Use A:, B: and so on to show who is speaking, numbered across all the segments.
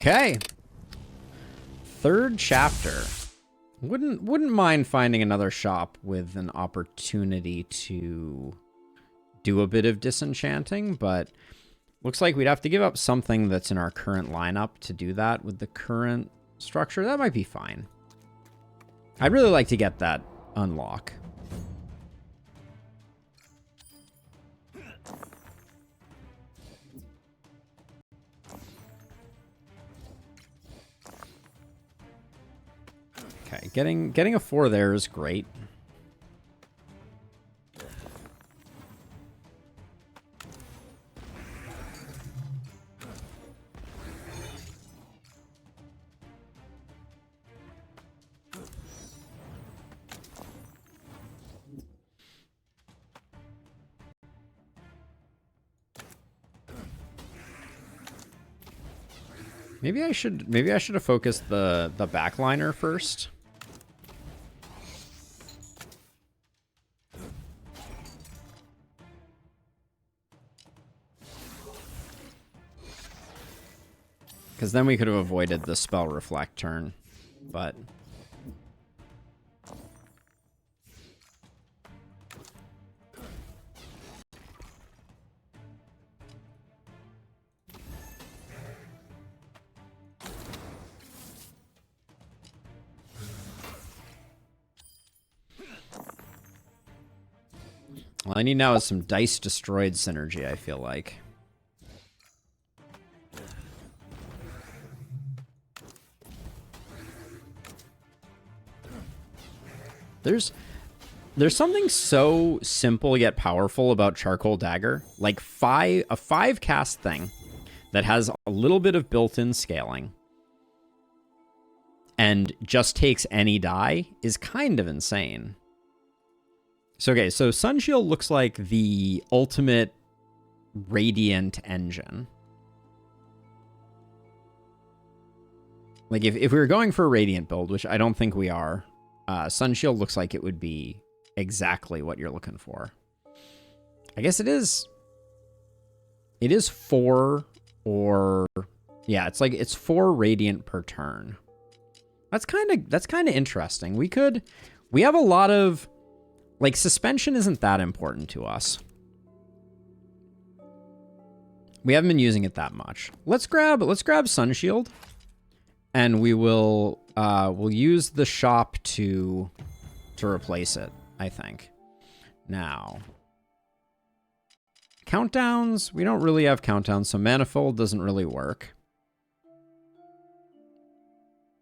A: Okay. Third chapter. Wouldn't mind finding another shop with an opportunity to do a bit of disenchanting, but looks like we'd have to give up something that's in our current lineup to do that with the current structure. That might be fine. I'd really like to get that unlock. Okay, getting a 4 there is great. Maybe I should have focused the backliner first. Because then we could have avoided the spell reflect turn, but all I need now is some dice destroyed synergy, I feel like. There's something so simple yet powerful about Charcoal Dagger. Like a 5 cast thing that has a little bit of built-in scaling and just takes any die is kind of insane. So okay, so Sunshield looks like the ultimate Radiant engine. Like if we were going for a Radiant build, which I don't think we are, Sunshield looks like it would be exactly what you're looking for. I guess it is 4 or yeah, it's 4 Radiant per turn. That's kind of interesting. We have a lot of, like, suspension isn't that important to us. We haven't been using it that much. Let's grab Sunshield, and we'll use the shop to replace it, I think. Now, countdowns, we don't really have countdowns, so Manifold doesn't really work.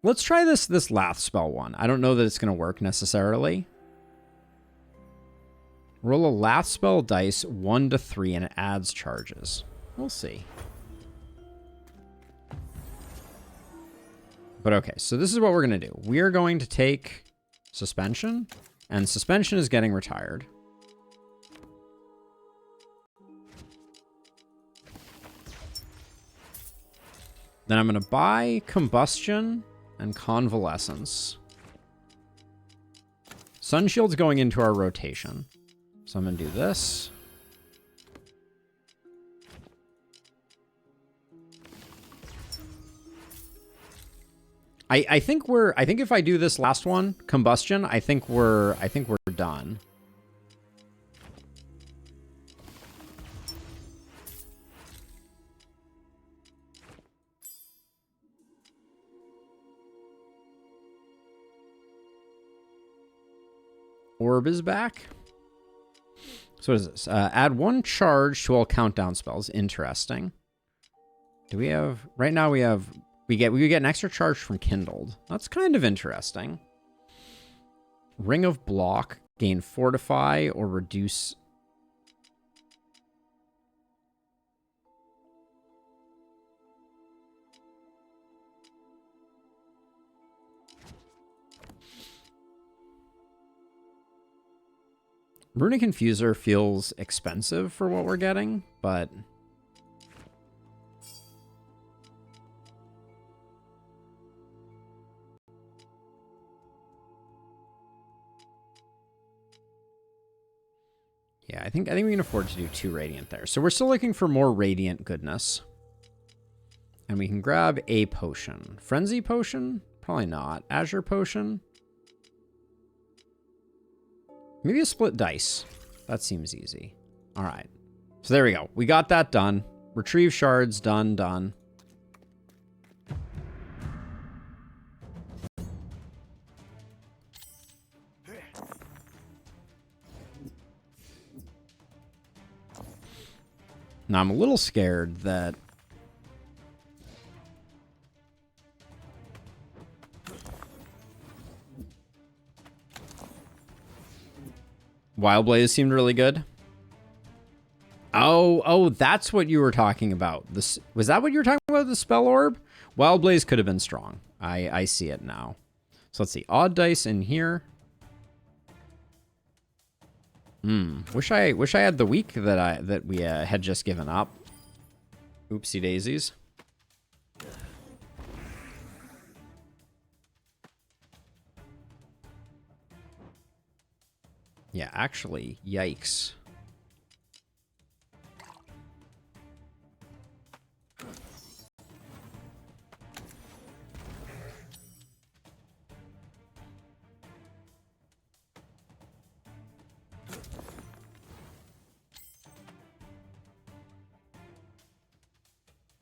A: Let's try this Lath spell one. I don't know that it's going to work necessarily. Roll a Lath spell dice 1 to 3 and it adds charges. We'll see. But okay, so this is what we're going to do. We are going to take Suspension, and Suspension is getting retired. Then I'm going to buy Combustion and Convalescence. Sunshield's going into our rotation. So I'm going to do this. I think if I do this last one, Combustion, I think we're done. Orb is back. So what is this? Add 1 charge to all countdown spells. Interesting. Do we have... Right now we get an extra charge from Kindled. That's kind of interesting. Ring of Block. Gain Fortify or reduce... Runic Confuser feels expensive for what we're getting, but... yeah, I think we can afford to do 2 Radiant there. So we're still looking for more Radiant goodness. And we can grab a potion. Frenzy potion? Probably not. Azure potion? Maybe a split dice. That seems easy. All right. So there we go. We got that done. Retrieve shards. Done. Now I'm a little scared that Wild Blaze seemed really good. Oh, that's what you were talking about. This was that what you were talking about? The spell orb? Wild Blaze could have been strong. I see it now. So let's see. Odd dice in here. Wish I had the week that we had just given up. Oopsie daisies. Yeah, actually, yikes.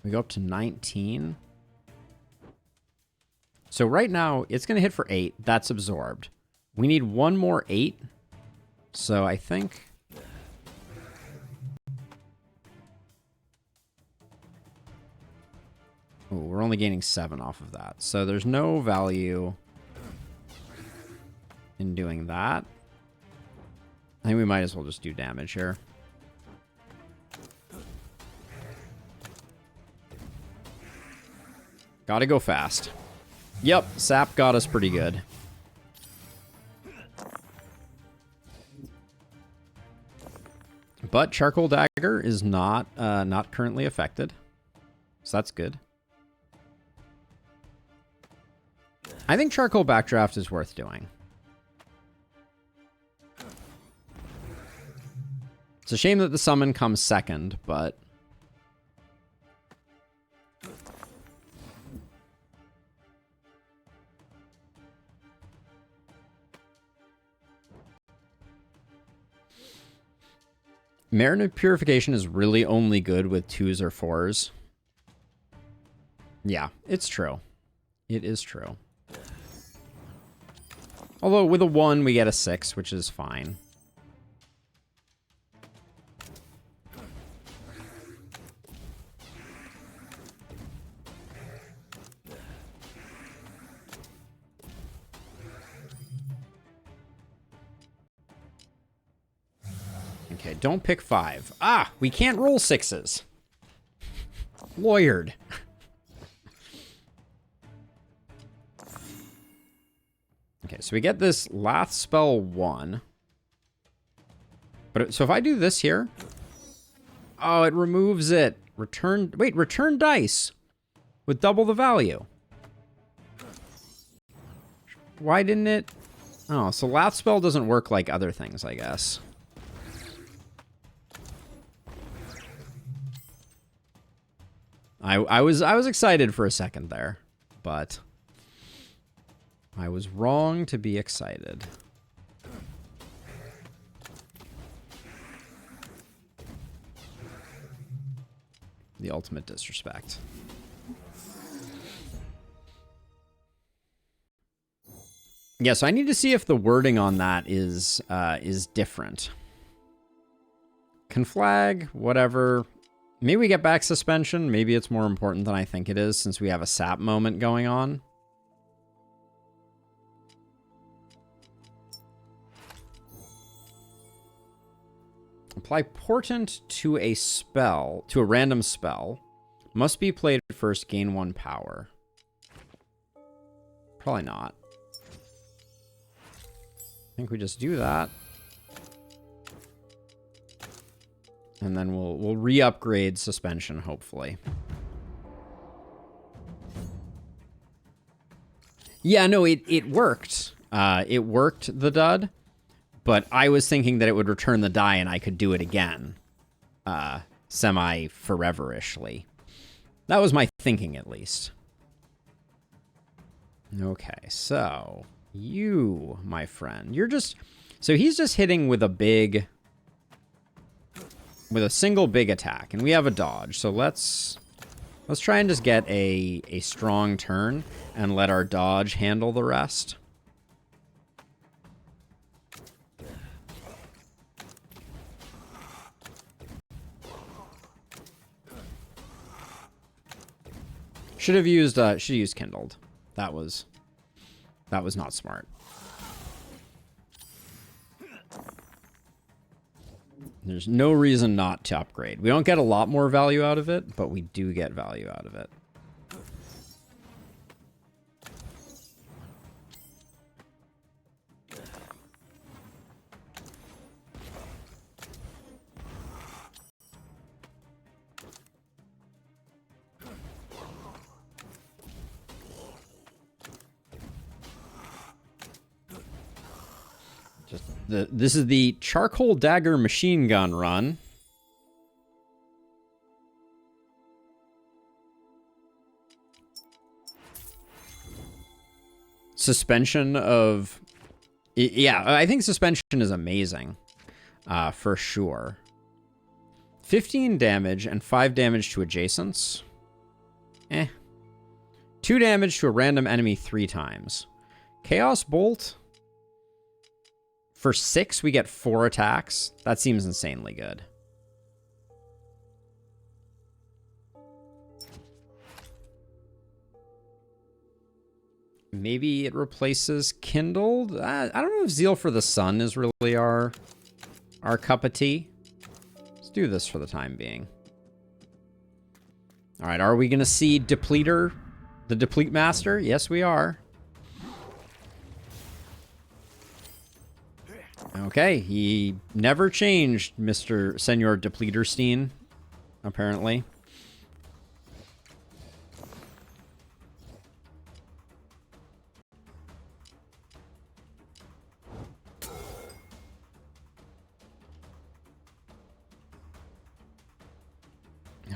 A: We go up to 19. So right now, it's going to hit for 8. That's absorbed. We need one more 8. So I think... Oh, we're only gaining 7 off of that. So there's no value in doing that. I think we might as well just do damage here. Gotta go fast. Yep, sap got us pretty good. But Charcoal Dagger is not currently affected. So that's good. I think Charcoal Backdraft is worth doing. It's a shame that the summon comes second, but... Mariner Purification is really only good with 2s or 4s. Yeah, it's true. It is true. Although with a 1, we get a 6, which is fine. Okay, don't pick 5. Ah, we can't roll 6s. Lawyered. Okay, so we get this Lath spell 1. But so if I do this here, oh, it removes it. Return dice with double the value. Why didn't it? Oh, so Lath spell doesn't work like other things, I guess. I was excited for a second there, but I was wrong to be excited. The ultimate disrespect. Yeah, so I need to see if the wording on that is different. Conflag, whatever. Maybe we get back suspension. Maybe it's more important than I think it is since we have a sap moment going on. Apply portent to a spell, to a random spell. Must be played first, gain 1 power. Probably not. I think we just do that. And then we'll re-upgrade suspension, hopefully. Yeah, no, it worked. It worked, the dud. But I was thinking that it would return the die and I could do it again. Semi-forever-ishly. That was my thinking at least. Okay, so you, my friend, you're just... So he's just hitting with a big... With a single big attack, and we have a dodge. So let's try and just get a strong turn and let our dodge handle the rest. Should have used kindled. That was not smart. There's no reason not to upgrade. We don't get a lot more value out of it, but we do get value out of it. This is the charcoal dagger machine gun run. Suspension of... Yeah, I think suspension is amazing. For sure. 15 damage and 5 damage to adjacents. 2 damage to a random enemy 3 times. Chaos Bolt... For 6, we get 4 attacks. That seems insanely good. Maybe it replaces Kindled? I don't know if Zeal for the Sun is really our cup of tea. Let's do this for the time being. All right, are we going to see Depleter, the Deplete Master? Yes, we are. Okay, he never changed, Mr. Senor Depleterstein, apparently.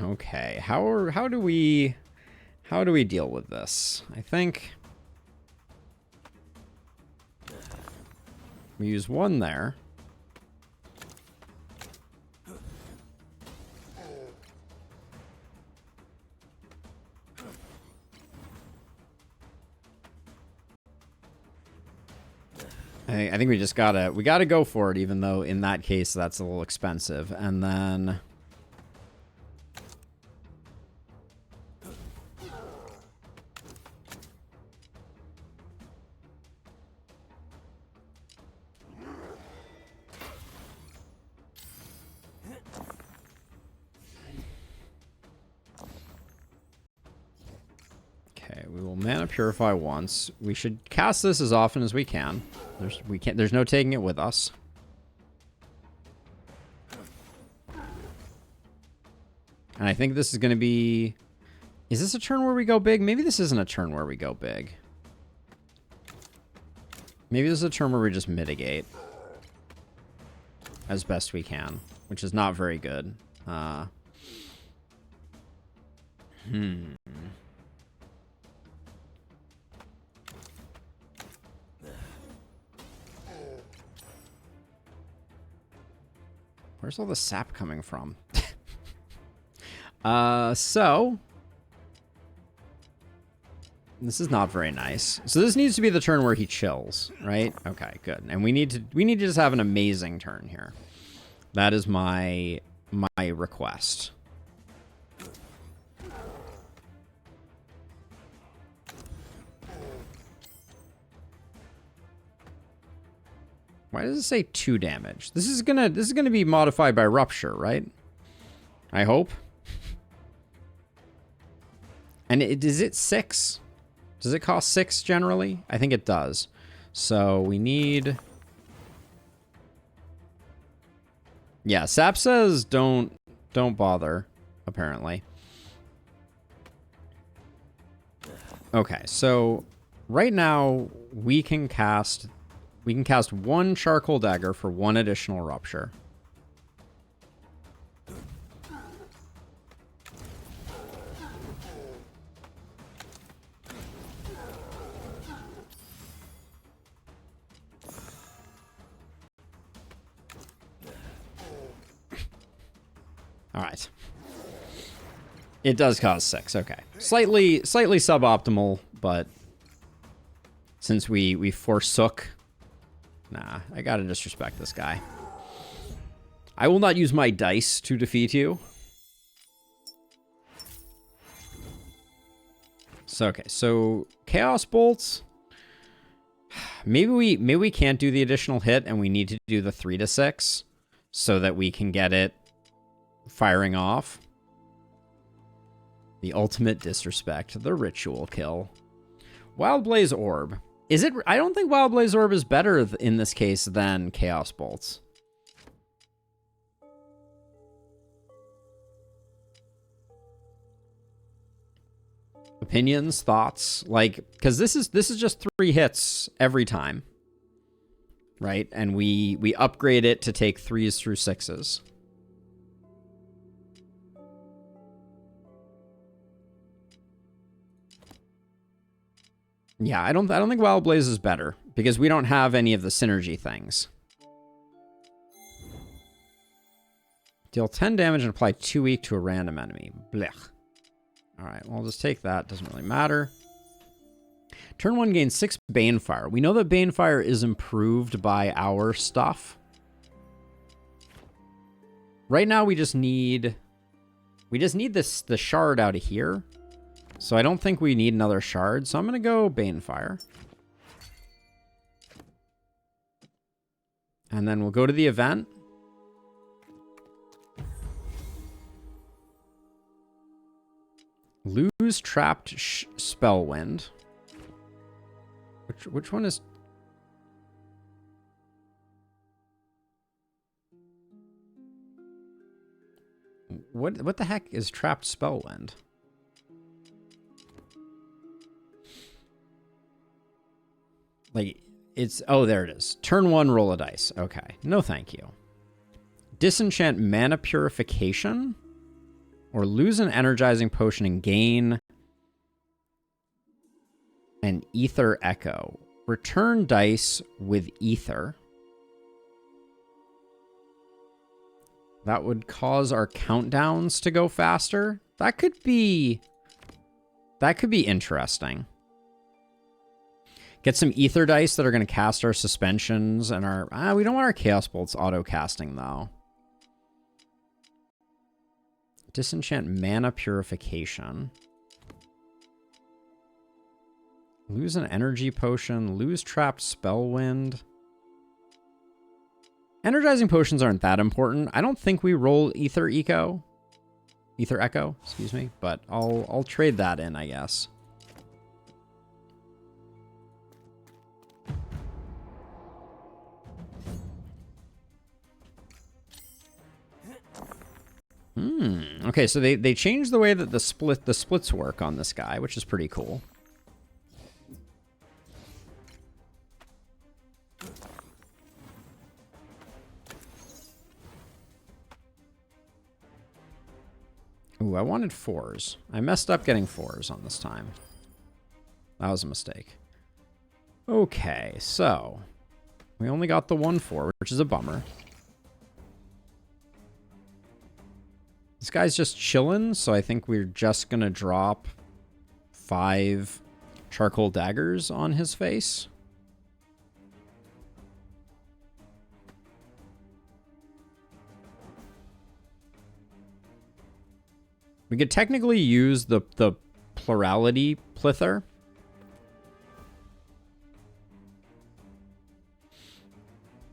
A: Okay, how do we deal with this? I think we use 1 there. I think we just gotta go for it, even though in that case that's a little expensive. And then we will mana purify once. We should cast this as often as we can. There's no taking it with us. And I think this is going to be... Is this a turn where we go big? Maybe this isn't a turn where we go big. Maybe this is a turn where we just mitigate as best we can, which is not very good. Where's all the sap coming from? So this is not very nice. So this needs to be the turn where he chills, right? Okay, good. And we need to just have an amazing turn here. That is my request. Why does it say 2 damage? This is gonna be modified by Rupture, right? I hope. And is it 6? Does it cost 6 generally? I think it does. So we need... Yeah, Sap says don't bother, apparently. Okay, so right now we can cast 1 charcoal dagger for 1 additional Rupture. All right. It does cause 6. Okay. Slightly suboptimal, but since we forsook... Nah, I gotta disrespect this guy. I will not use my dice to defeat you. So, okay, so Chaos Bolts. Maybe we can't do the additional hit and we need to do the 3 to 6 so that we can get it firing off. The ultimate disrespect, the ritual kill. Wild Blaze Orb. Is it? I don't think Wild Blaze Orb is better in this case than Chaos Bolts. Opinions, thoughts, like, because this is just 3 hits every time, right? And we upgrade it to take 3s through 6s. Yeah, I don't think Wild Blaze is better because we don't have any of the synergy things. Deal 10 damage and apply 2 weak to a random enemy. Blech. All right, well, I'll just take that. Doesn't really matter. Turn 1 gains 6 Banefire. We know that Banefire is improved by our stuff. Right now, we just need the shard out of here. So I don't think we need another shard. So I'm going to go Banefire. And then we'll go to the event. Lose trapped Spellwind. Which one is... What the heck is trapped Spellwind? Like, it's... Oh, there it is. Turn 1, roll a dice. Okay. No, thank you. Disenchant Mana Purification? Or lose an energizing potion and gain an Ether Echo. Return dice with Ether. That would cause our countdowns to go faster. That could be interesting. Get some Ether dice that are going to cast our suspensions and our... we don't want our Chaos Bolts auto-casting, though. Disenchant Mana Purification. Lose an Energy Potion. Lose Trapped Spellwind. Energizing Potions aren't that important. I don't think we roll Ether Echo. Ether Echo, excuse me. But I'll trade that in, I guess. Okay, so they changed the way that the splits work on this guy, which is pretty cool. Ooh, I wanted 4s. I messed up getting 4s on this time. That was a mistake. Okay, so we only got the 1/4, which is a bummer. This guy's just chilling, so I think we're just going to drop 5 charcoal daggers on his face. We could technically use the plurality plither.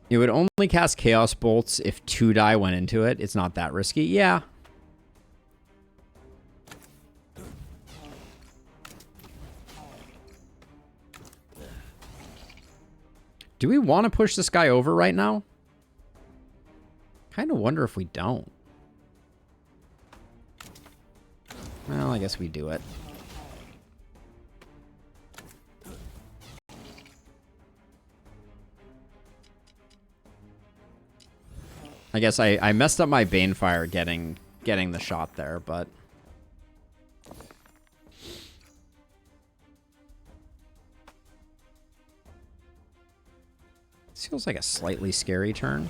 A: It would only cast Chaos Bolts if 2 die went into it. It's not that risky. Yeah. Do we want to push this guy over right now? Kind of wonder if we don't. Well, I guess we do it. I guess I messed up my Banefire getting the shot there, but... This feels like a slightly scary turn.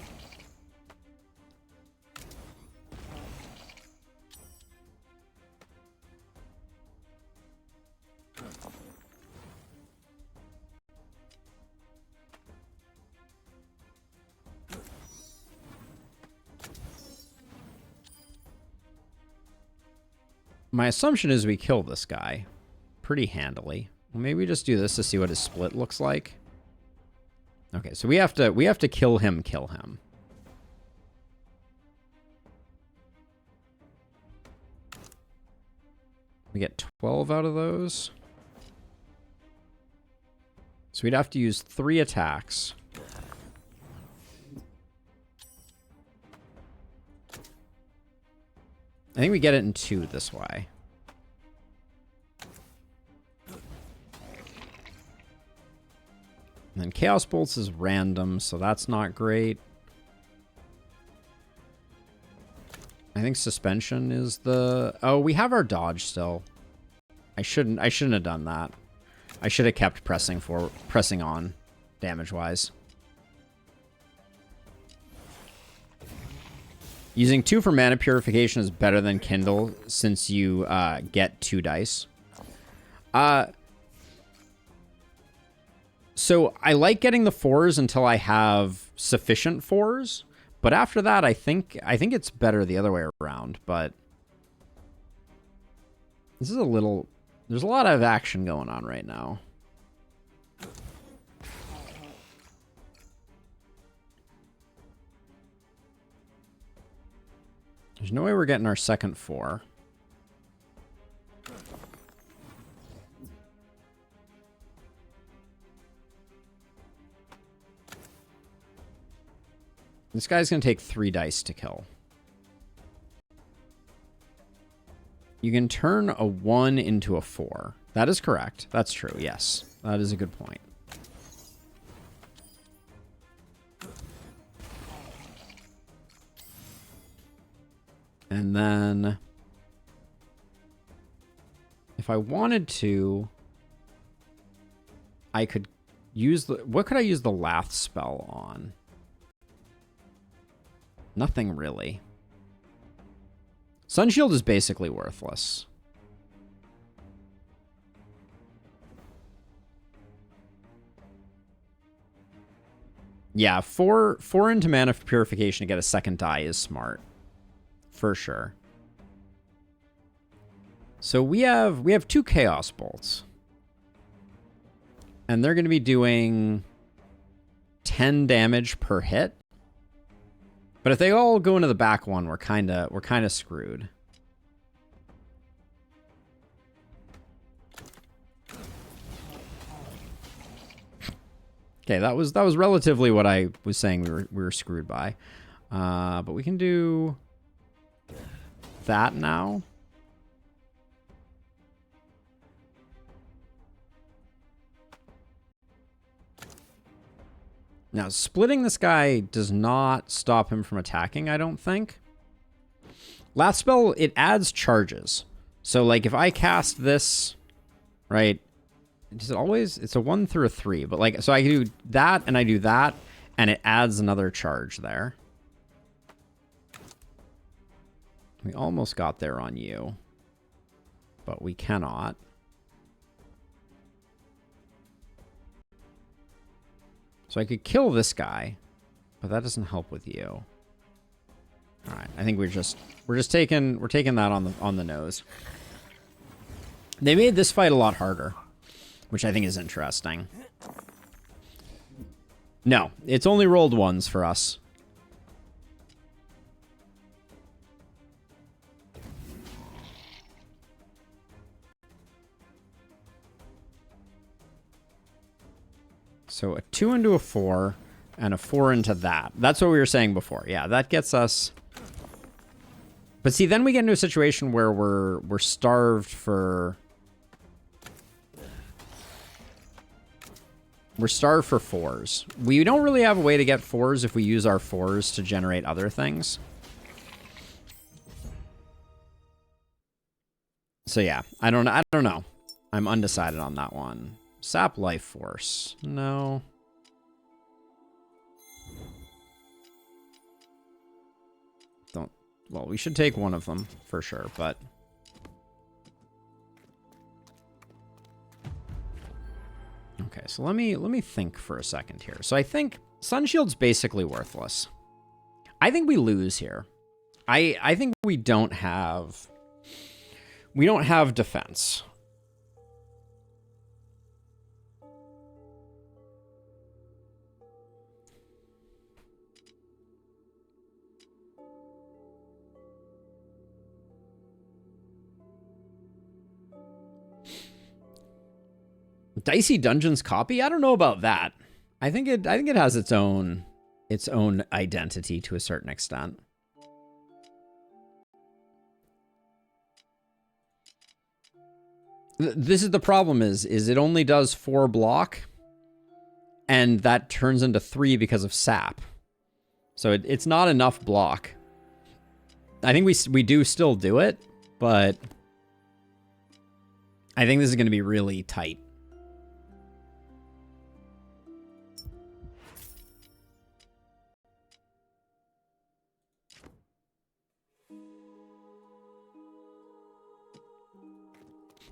A: My assumption is we kill this guy pretty handily. Well, maybe we just do this to see what his split looks like. Okay, so we have to kill him. We get 12 out of those. So we'd have to use 3 attacks. I think we get it in 2 this way. And then Chaos Bolts is random, so that's not great. I think Suspension is the... Oh, we have our dodge still. I shouldn't have done that. I should have kept pressing on, damage-wise. Using 2 for mana purification is better than Kindle since you get 2 dice. So I like getting the 4s until I have sufficient 4s, but after that I think it's better the other way around. But this is there's a lot of action going on right now. There's no way we're getting our second 4. This guy's going to take 3 dice to kill. You can turn a 1 into a 4. That is correct. That's true, yes. That is a good point. And then... if I wanted to... I could use the... What could I use the Lath spell on? Nothing really. Sunshield is basically worthless. Yeah, 4 into mana purification to get a second die is smart. For sure. So we have 2 Chaos Bolts. And they're going to be doing 10 damage per hit. But if they all go into the back one, we're kind of screwed. Okay, that was relatively what I was saying we were screwed by. But we can do that now. Now, splitting this guy does not stop him from attacking, I don't think. Lath spell, it adds charges. So, like, if I cast this, right, does it always... It's a 1 through a 3, but, like, so I do that, and I do that, and it adds another charge there. We almost got there on you, but we cannot. So I could kill this guy, but that doesn't help with you. All right, I think we're taking that on the nose. They made this fight a lot harder, which I think is interesting. No, it's only rolled 1s for us. So a 2 into a 4, and a 4 into that. That's what we were saying before. Yeah, that gets us... But see, then we get into a situation where we're starved for... We're starved for 4s. We don't really have a way to get 4s if we use our 4s to generate other things. So yeah, I don't know. I'm undecided on that one. Sap Life Force. No. Don't. Well, we should take one of them for sure, but... Okay, so let me think for a second here. So I think Sunshield's basically worthless. I think we lose here. I think we don't have We don't have defense. Dicey Dungeons copy? I don't know about that. I think it has its own identity to a certain extent. This is the problem is it only does 4 block, and that turns into 3 because of sap. So it's not enough block. I think we do still do it, but I think this is going to be really tight.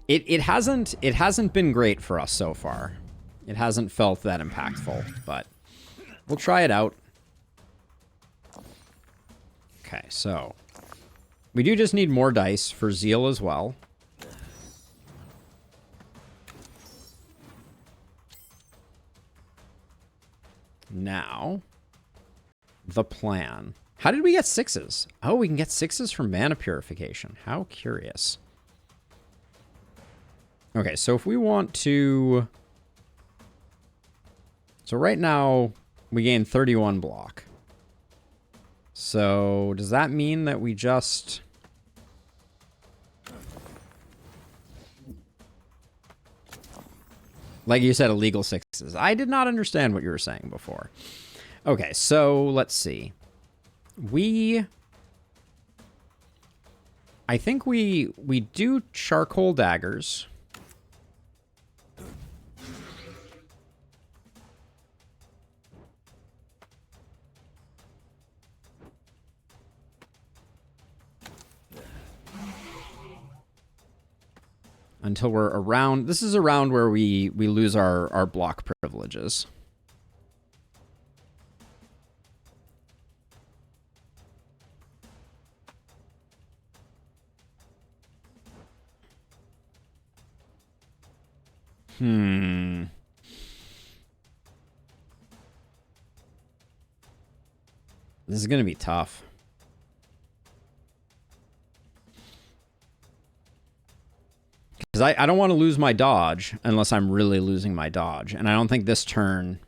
A: It hasn't been great for us so far. It hasn't felt that impactful, but we'll try it out. Okay, so we do just need more dice for Zeal as well. Now, the plan. How did we get 6s? Oh, we can get 6s from mana purification. How curious. Okay, so if we want to... So right now, we gain 31 block. So does that mean that we just... Like you said, illegal 6s. I did not understand what you were saying before. Okay, so let's see. I think we do charcoal daggers. Until we're around... This is around where we lose our block privileges. This is going to be tough. Because I don't want to lose my dodge unless I'm really losing my dodge. And I don't think this turn...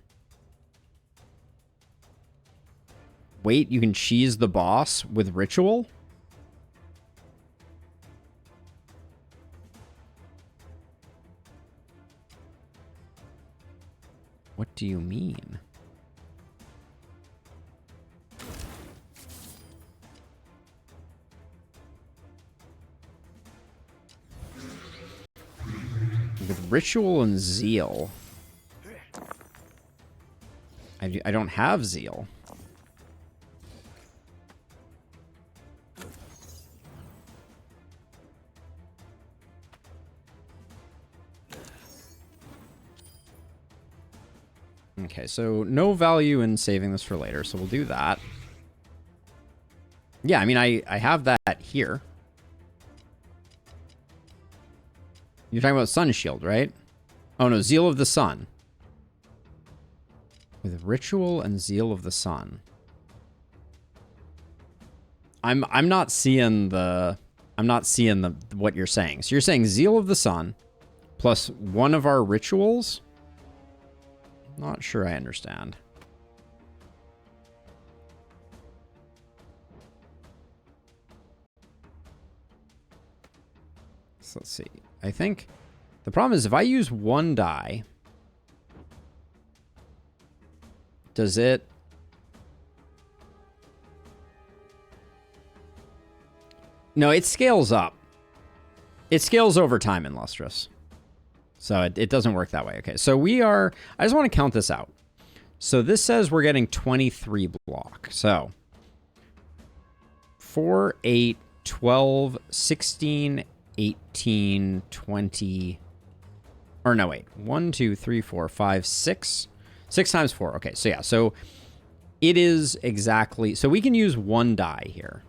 A: Wait, you can cheese the boss with ritual? What do you mean? With ritual and zeal. I don't have zeal. Okay, so no value in saving this for later, so we'll do that. Yeah, I mean, I have that here. You're talking about Sun Shield, right? Oh no, Zeal of the Sun. With Ritual and Zeal of the Sun. I'm not seeing what you're saying. So you're saying Zeal of the Sun plus one of our rituals? Not sure I understand. So let's see. I think the problem is if I use one die, does it... No, it scales up. It scales over time in Lustrous. So it doesn't work that way. Okay, so we are... I just want to count this out. So this says we're getting 23 block. So 4, 8, 12, 16, 18, 20... Or no, wait. 1, 2, 3, 4, 5, 6. 6 times 4. Okay, so yeah. So it is exactly... So we can use one die here.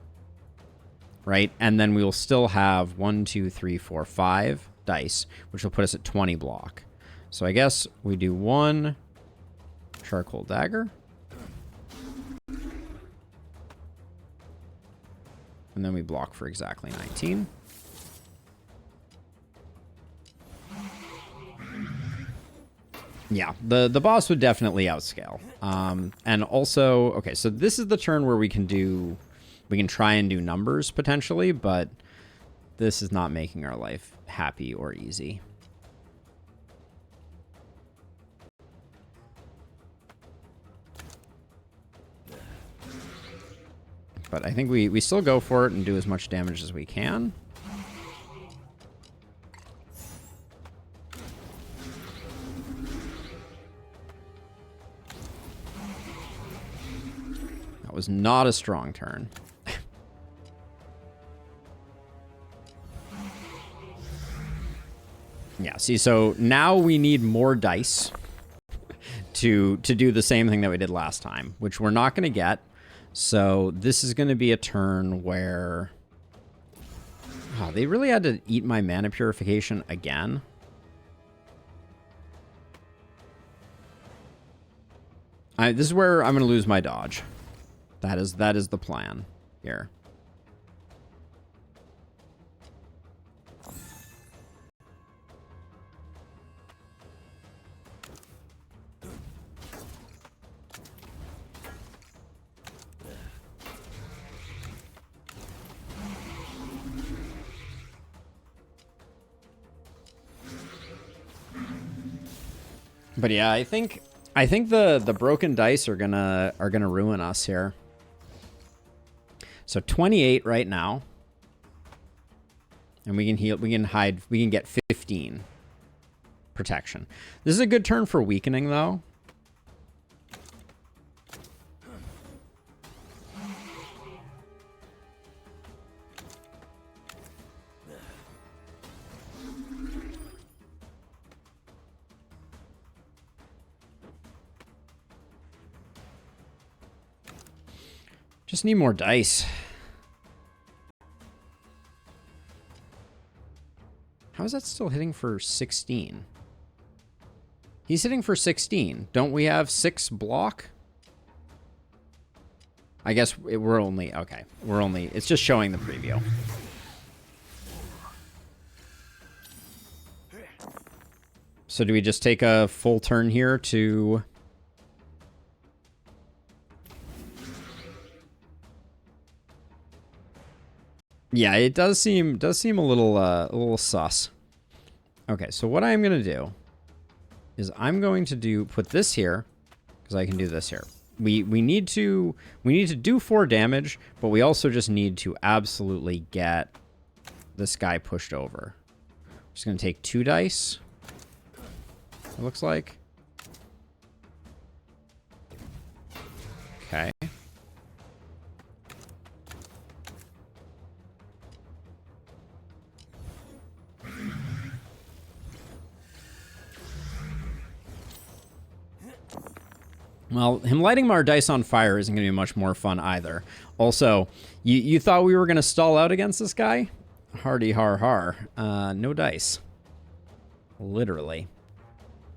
A: right? And then we will still have 1, 2, 3, 4, 5 dice, which will put us at 20 block. So I guess we do 1 charcoal dagger. And then we block for exactly 19. Yeah, the boss would definitely outscale. And also, okay, so this is the turn where we can try and do numbers potentially, but this is not making our life happy or easy. But I think we still go for it and do as much damage as we can. That was not a strong turn. Yeah, see, so now we need more dice to do the same thing that we did last time, which we're not going to get. So this is going to be a turn where... Oh, they really had to eat my mana purification again. This is where I'm going to lose my dodge. That is the plan here. But yeah, I think the broken dice are gonna ruin us here. So 28 right now. And we can heal, we can get 15 protection. This is a good turn for weakening though. Just need more dice. How is that still hitting for 16? He's hitting for 16. Don't we have 6 block? I guess we're only... Okay. We're only... It's just showing the preview. So do we just take a full turn here to... Yeah, it does seem a little sus. Okay, so what I'm gonna do is I'm going to put this here because I can do this here. We need to do 4 damage, but we also just need to absolutely get this guy pushed over. Just gonna take 2 dice. It looks like. Okay. Well, him lighting our dice on fire isn't going to be much more fun either. Also, you thought we were going to stall out against this guy? Hardy har har. No dice. Literally.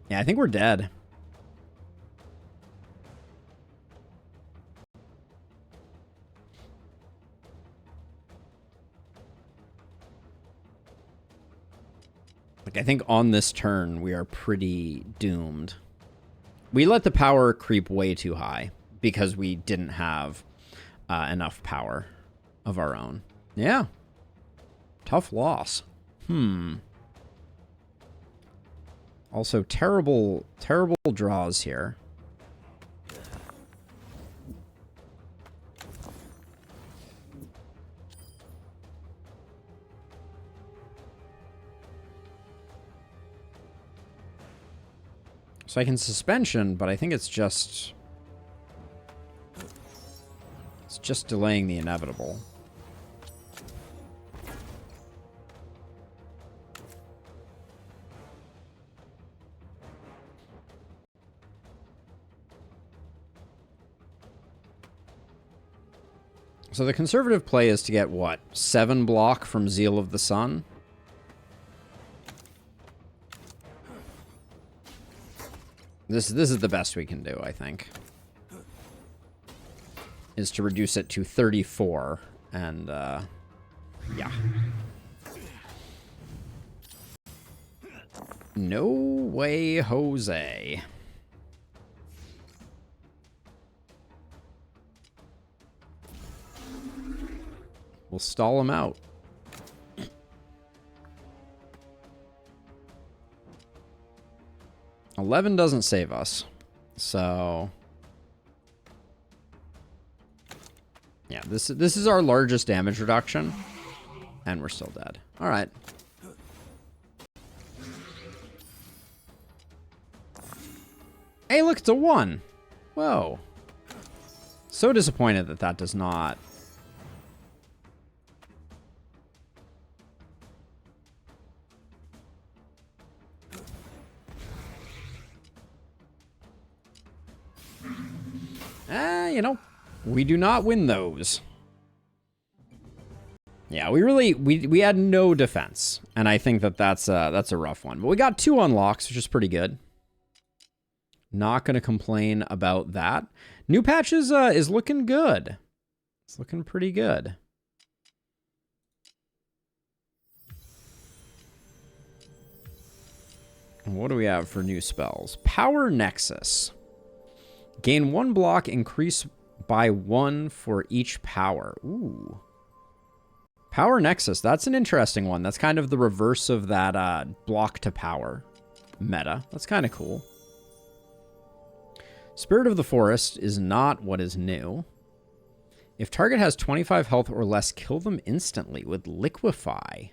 A: Yeah, I think we're dead. Like, I think on this turn, we are pretty doomed. We let the power creep way too high because we didn't have enough power of our own. Yeah. Tough loss. Also, terrible draws here. So I can suspension, but I think it's just delaying the inevitable. So the conservative play is to get, what, 7 block from Zeal of the Sun? This is the best we can do, I think. Is to reduce it to 34, and, yeah. No way, Jose. We'll stall him out. $11 doesn't save us, so yeah, this is our largest damage reduction, and we're still dead. All right. Hey, look, it's a 1. Whoa. So disappointed that that does not. You know, we do not win those. Yeah, we had no defense, and I think that that's a rough one. But we got 2 unlocks, which is pretty good. Not going to complain about that. New patch is looking good. It's looking pretty good. And what do we have for new spells? Power Nexus. Gain 1 block, increase by 1 for each power. Ooh. Power Nexus, that's an interesting one. That's kind of the reverse of that block to power meta. That's kind of cool. Spirit of the Forest is not what is new. If target has 25 health or less, kill them instantly with Liquefy.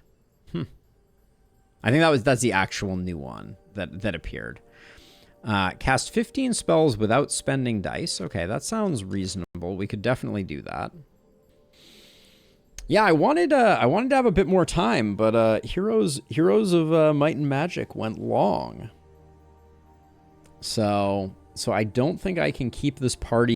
A: I think that's the actual new one that appeared. Cast 15 spells without spending dice. Okay, that sounds reasonable. We could definitely do that. Yeah, I wanted to have a bit more time, but Heroes of Might and Magic went long. So I don't think I can keep this party